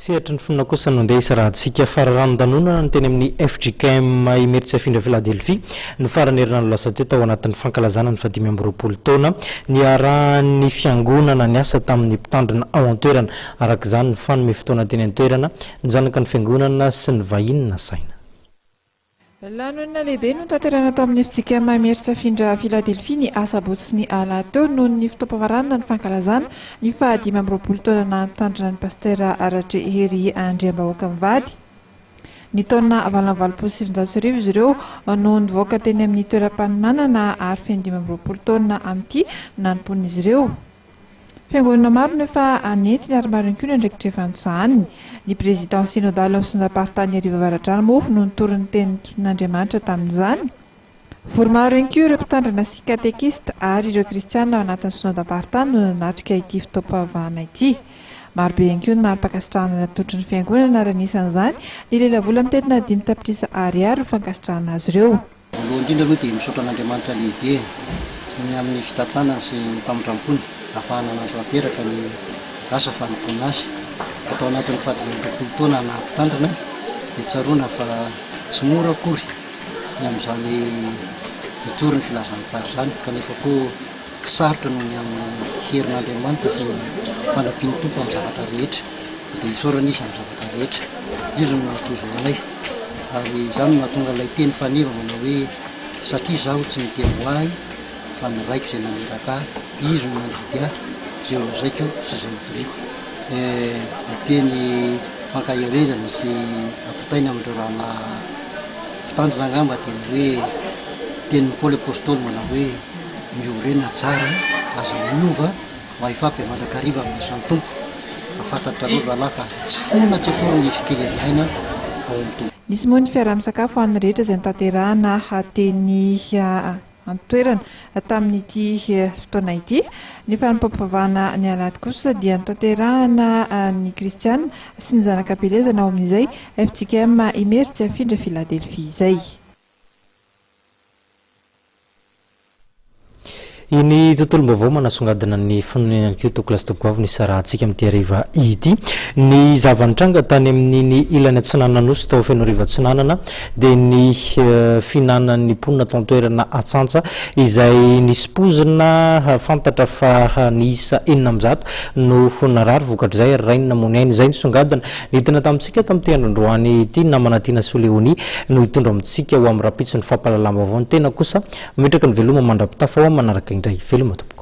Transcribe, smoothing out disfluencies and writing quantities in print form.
Sehatra ny fonina kosa nandeha isarahantsika Fararanon-danonana teny amin'ny FJKM Imeritsiafindra Filadelfia ny faran'ny herinandro lasa teo ao anatin'ny fankalazana ny 2020 taona niarahan'ny fiangonana niasa tamin'ny mpitandrina ao an-toerana araka izany ny fanome fotoana teny an-toerana ny zanaky ny fiangonana sy ny vahiny nasaina. Lanonana lehibe no tanterana tao amin'ny FJKM Imeritsiafindra Filadelfia ny asabotsy sy ny alateo noho ny fotoam-paharanana ny fankalazana ny 2020 taona mpitandrina ny pastera Aratre Hery Andriambahoaka mivady. Ny taona 2027 izy ireo no nivoaka teny amin'ny toeram-panonanana ary feny 20 taona amin'ny nanompon'izy ireo. Fiangonana maro nefa anetsy ary maro ihany koa ny andraikitra efa nosahaniny. Ny président synodal sy ny partan'ny ariva avaratrano mofo no nitorony teny n'Andriamanitra tamin'izany. Voromaro ihany koa ireo mpitandrina sy katekista ary ireo kristianina ao anatin'ny synodal partan no nanatrika ity fotoam-pavahana ity. Marobe ihany koa ny mari-pankasitrahana natotry ny fiangonana ary anisan'izany ny lelavola amin'ny tetina 5 tapitrisa ariary ho fankasitrahana azy ireo. Voalohany indrindra aloha dia misaotra an'Andriamanitra lehibe ny amin'ny fitantanana sy ny mpamindram-pony ahafahana nantanteraka ny asa fanompoana azy. Atao anatin'ny 2020 taona na mpitandrina dia tsaroana fa tsy mora akory ny amin'izany mitoro ny filazantsara izany kanefa koa tsy sarotra noho ny amin'ny herin'Andriamanitra sy ny fanampiany tompo amin'ny zavatra rehetra dia isaorana izy amin'ny zavatra rehetra. Izy no natozo anay ary izany mahatonga ilay teny faneva manao hoe satria izaho tsy miteny ahy fa ny raiko izay naneraka ahy, izy no nandidy ahy izay ho lazaiko sy izay hotoriako. Ny teny fankaherezana sy ampitaina amin'ireo rahana mpitandrina angamba dia ny hoe tenin'ny Paoly apôstôly manao hoe miorena tsara aza miova mba hifapy mandrakariva amin'ny asan'ny tompo afantatra aloha rahalahy fa tsy fonona tsy akory ny fitelezaina ao amin'ny tompo. Nisy moa ny fiaraha-misakafo ho an'ny rehetra izay nitanterahana teny an-toerana tamin'ity fotoana ity. Ny fanampam-pavahana ny alahady kosa dia nitanterahana ny kristianina sy ny zanak'ampelezana ao amin'izay FJKM Imeritsiafindra Filadelfia izay. Iny tontolo-baovao manasongadina ny fononenany keo toko lasa toko avy ny sarahantsika amin'ity hariva ity. Ny zavanitranga tany amin'ny ilany atsinanana nosy tao feno hariva atsinanana dia ny finanan'ny mponina tao an-toerana atsantsa izay nisipozina fantatra fa niisa 900 no narary vokatra izay ary rainina moniaina izay nisongadina nitana tamintsika tamin'ity andro-androany ity namanatiana Soleoni no hitondra amintsika ho amin'ny rapitso ny fampalalam-baovao ny tena kosa mitraka ny veloma mandrapitafa ao manaraka indray veloma tompoko.